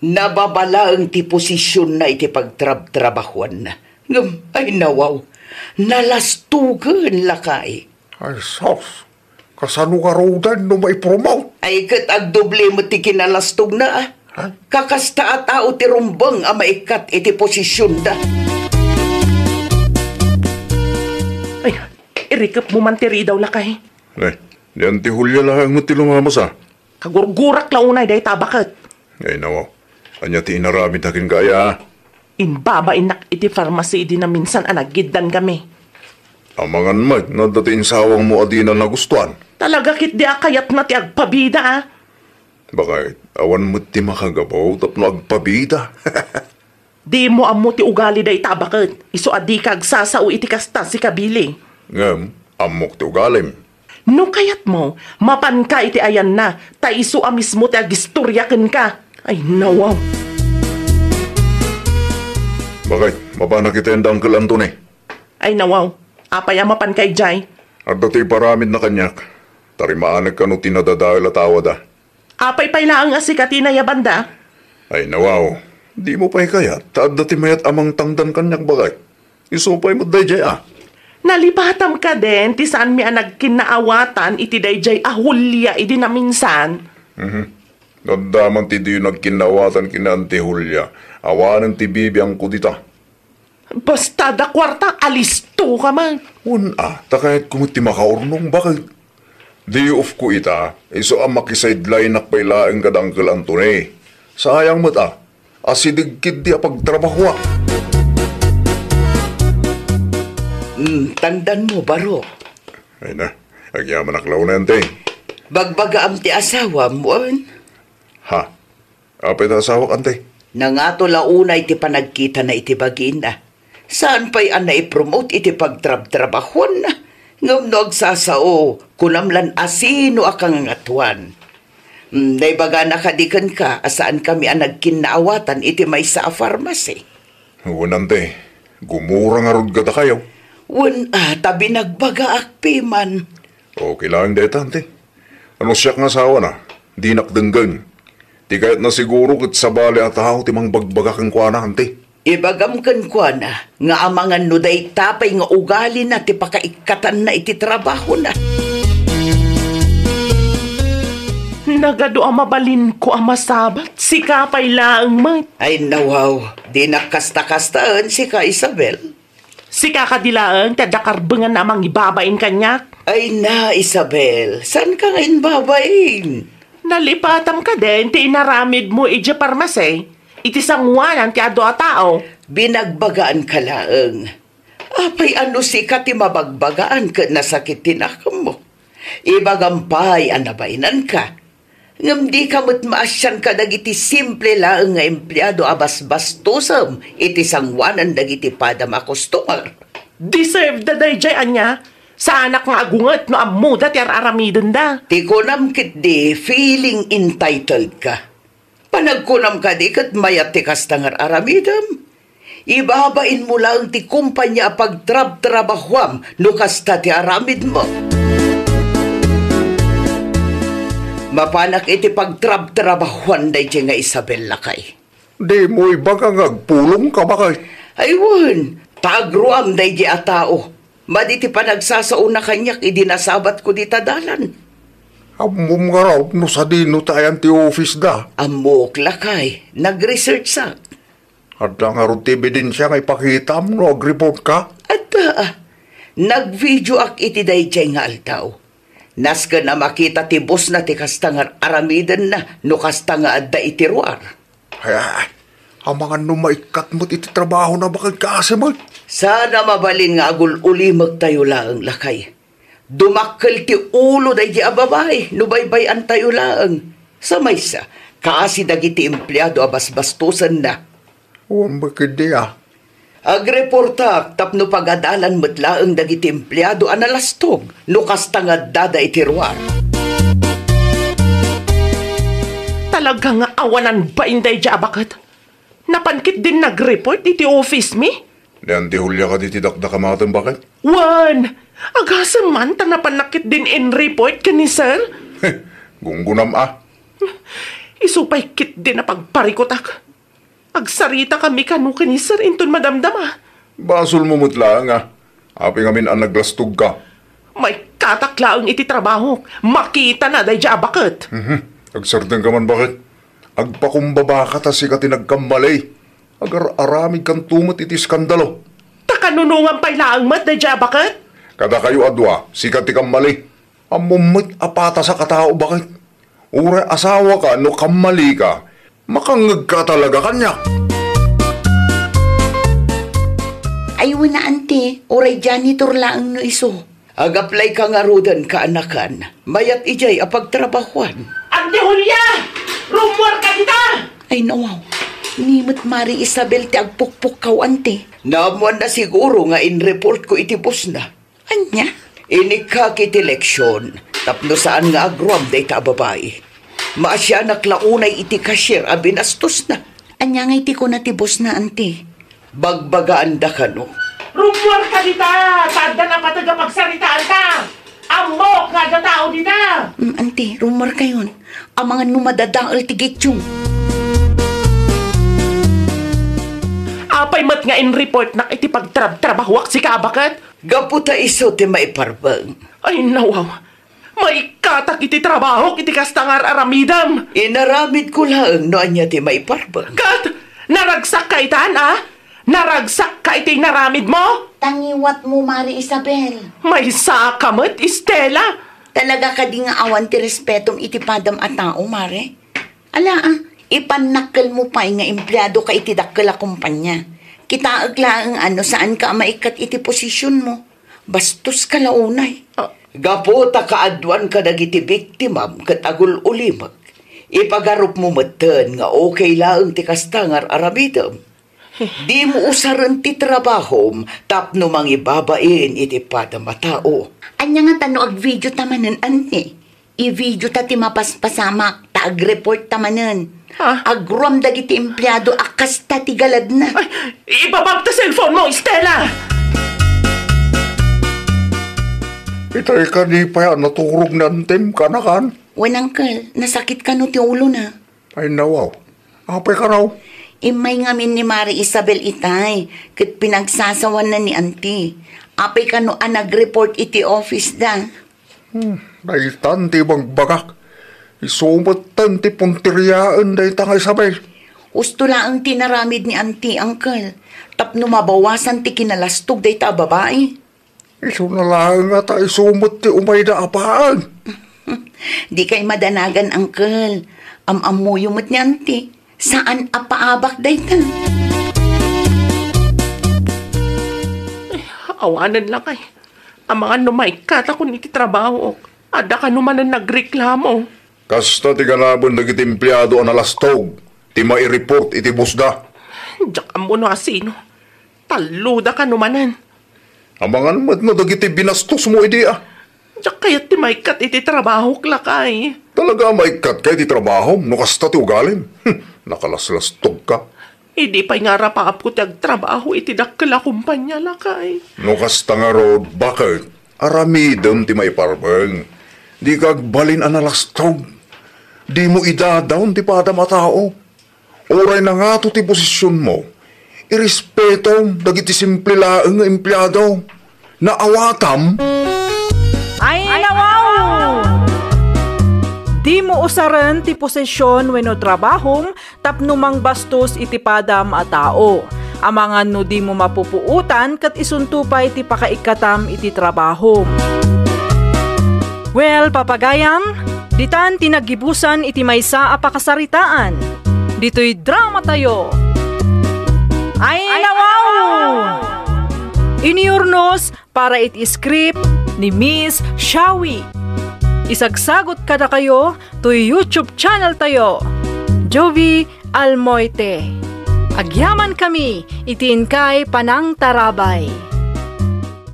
Nababalaang ti posisyon na iti pagtrab-trabahuan na. Ngam, ay nawaw. Nalastugan lakay. Ay, sos. Kasano ka rodan no may promote? Ay kat agdoble mo ti kinalastog na Ha? Kakasta at tao ti rumbang a maikat iti posisyon da. Ay, irikap mo man tiri daw lakay. Ay, diyan ti Julia lang mo ti lumamas ah. Kagurgurak launay day tabakat. Ay, nawaw. Anya ti inaramid akin kaya. Inbabain nak iti pharmacy di na minsan anagiddan kami. Amangan mag, nadating sawang mo adina na gustuan. Talaga kit di akayat na ti agpabida ah. Bakit? Awan mo ti makagabaw tapno agpabida. Di mo amo ti ugali day tabakat. Iso adi kag sasao iti kasta si kabili. Ngam, amok ti ugalim. No kayat mo, mapan ka iti ayan na. Ta iso a mismo ti agistoryaken ka. Ay nawaw. Bakit? Mabana kita yung Uncle Anthony. Ay nawaw. Apay mapan kay Jay. At dati paramid na kanyak. Tarimaanag ka no tinadadahil at awada. Apay pailaang asikati na yabanda. Ay nawaw. Di mo pa'y kaya. Taad dati mayat amang tangdan kanyak bakay. Isupay mo dayjay ah. Nalipatam ka din, ti saan mi anag kinaawatan iti dayjay ahulya idi na minsan. Nadaman ti di yung nagkinawatan kina Auntie Julia. Awanan ti bibiyang kudita. Basta da kwarta, alisto ka man. Una, takayat kung ti makaurnong bakit. Di off ko ita, iso ang makisidline na pailaeng ka Uncle Anthony. Sayang mo ta, asidigkid di pagtrabaho. Tandaan mo, baro. Ay na, agyaman aklaw na yante. Bagbaga am ti asawa mo. Ha? Apit asawak ante? Nangato launay ti panagkita na iti bagin na. Saan pa'y an na-promote iti pagtrab-trabahon na? Ngam no agsasao, kunamlan asino akang ngatuan. Naibaga nakadikan ka, asaan kami ang nagkinaawatan iti may sa pharmacy. Unante, gumura nga rod gata kayo. Tabi nagbaga akpi man. Okay lang deta ante. Ano siyak nga sawa na, di nakdenggang. Di kahit na siguro kit sa bali at tao timang bagbaga kang kuana ante. Ibagam kan kwa na, nga amangan no day tapay nga ugali na ti pakaikatan na iti trabaho na. Nagado ang mabalin ko ang masabat, si kapay laang mat. Ay nawaw, di nakasta-kastaan si ka Isabel. Si kakadilaan, tadakarbengan namang ibabain kanyak. Ay na Isabel, saan ka ngayon babain? Nalipatam ka din, ti inaramid mo ija parmase. iti sangwanan ti ado a tao. Binagbagaan ka laeng. Apay ano si ka ti mabagbagaan ka nasakit tinakam mo. Ibagampay anabainan ka. Ngam di ka mo't maasyan ka dagiti simple laeng nga empleyado abas-bastusam iti sangwanan dagiti padam a customer. Deserve da dayjay anya. Sa anak nga agungat no amuda ti aramiden da. Ti kunam kit di feeling entitled ka. Panagkunam ka di kat mayat ti kastangar aramidam. Ibabain mo lang ti kumpanya pagtrab-trabahwam no kasta ti aramid mo. Mapanak iti pagtrab-trabahwan day nga Isabel lakay. Di mo ibaga ngagpulong ka ba kay? Aywan, tagruam day a tao. Maditi pa nagsasauna kanyak idinasabat ko di tadalan. Amom nga raw no sa dino tayan ti office da. Amok lakay, nag-research sa. At nga ro ti ebidensya nga ipakita mo no ag-report ka. At nag-video ak iti dayjay nga altaw. Nas ka na makita ti boss na ti kastangar aramidan na no kastanga adda iti ruar. Ay, ang mga numaikat mo't iti trabaho na bakit kaasi mo. Sana mabalin nga agul ulimag tayo laang lakay. Dumakkel ti ulo day di ababay, nubaybayan tayo laang. Sa maysa, kaasi dagiti empleyado abas-bastusan na. Huwag makindi Agreportak tapno pagadalan matlaang dagiti empleyado analastog, nukas tangad dada iti ruar. Talaga nga awanan ba inday dya bakit? Napankit din nag-report iti office mi? Diyan ti hulya ka di tidakda kamatang bakit? Wan! Agasa man ta napanakit din in report ka ni sir? Gunggunam Isupay kit din na pagparikotak. Agsarita kami kanu ka ni sir inton madamdama. Basol mo mutla nga. Api ngamin ang naglastog ka. May kataklaang iti trabaho. Makita na day dya bakit? Agsardang ka man bakit? Agpakumbaba ka ta si ka tinagkambalay. Agar-aramig kang tumot iti skandalo. Takanunungan pa'y laang mat day dya bakit? Kada kayo adwa, si ka ti kamali. Amumit apata sa katao bakit? Ure asawa ka no kamali ka. Makangag ka talaga kanya. Ay wala ante, oray janitor laang no iso. Agaplay ka nga rudan kaanakan. Mayat ijay apagtrabahuan. Ante Julia! Rumor ka kita! Ay nawaw, nimot Mari Isabel ti agpukpuk kaw ante. Namuan na siguro nga in-report ko iti boss na. Anya? Inikak iti leksyon. Tapno saan nga agruam day ta babae. Maasya naklaunay iti cashier abinastos na. Anya nga iti ko na ti boss na ante. Bagbagaan da ka no. Rumor ka dita! Tanda na pataga pagsaritaan ka! Amok nga da tao dita! Ante, rumor kayon. Ang mga numadadaal ti gitsyong. Apay mat nga in report na iti pagtrabahwak si kabakat? Gaputa iso ti maiparbang. Ay nawaw! May katak iti trabaho iti kastangar aramidam! Inaramid ko lang no anya ti maiparbang. Kat! Naragsak ka itan, Naragsak ka iti naramid mo? Tangiwat mo, Mari Isabel. May sakamot, Estela! Talaga ka di nga awan ti respetom iti padam a tao, Mare. Ala, ipanakkel mo pa nga empleyado ka iti dakkel a kumpanya. Kita aglaang saan ka maikat iti posisyon mo. Bastos ka launay. Gaputa kaadwan ka dagiti biktimam kat agul ulimag. Ipagarup mo matan nga okay lang ti kastangar aramidam. Di mo usaran ti trabahom tapno mangibabain iti padamatao. Anya nga tano ag video tamanan, ante. I-video ta ti mapaspasamak, ta ag-report tamanan. Agruam dagiti empleyado akas ta ti galad na. Ay, ibabag ta cellphone mo, Estela! Itay ka di pa yan naturog na antem ka na kan. Wanangkal, nasakit ka no ti ulo na. Ay nawaw. Apay ka raw. Imay ngamin ni Mari Isabel itay, kat pinagsasawan na ni auntie. Apay ka no nag-report iti office da. Daitan ti bagbagak. Isumatan ti puntiryaan dahi tangay sabay. Usto laang tinaramid ni auntie, uncle. Tapno mabawasan ti kinalastog dahi ta babae. Iso na lang nga ta isumot ti umay na apaan. Di kay madanagan, uncle. Amamuyo mo't ni auntie. Saan apaabak day ta? Awanan lang kay. Ang mga numaikat ako ni ti trabaho. Ada ka naman ang nagreklamo. Kasta ti ganabon dagiti empleyado ang nalastog. Ti mai-report iti busda. Diyak ang mo no asino. Taluda ka numanan. Amangan mat no dagiti binastos mo idi ah. Diyak kaya't ti maikat iti trabaho klakay. Talaga maikat kay ti trabaho no kasta ti ugalim. Nakalaslastog ka. Hindi pa nga rapaap ko ti agtrabaho iti dakkel a kumpanya lakay. No kasta nga rod, bakit? Aramidon ti maiparbeng. Di kagbalin ang nalastog. Di mo idadaon ti padam a tao. Oray na nga to ti posisyon mo. Irespeto dagiti simple laeng nga empleyado. Naawatam. Ay nawaw! Di mo usaran ti posisyon wenno trabahom tapno mang bastos iti padam a tao. Amangan no di mo mapupuutan kat isuntupay ti pakaikatam iti trabahom. Well, papagayam, ditan tinagibusan iti maysa a pakasaritaan. Dito'y drama tayo. Ay nawaw! Iniurnos para iti script ni Miss Shawi. Isagsagot kada kayo to YouTube channel tayo, Jovi Almoite. Agyaman kami, itin kay Panang Tarabay.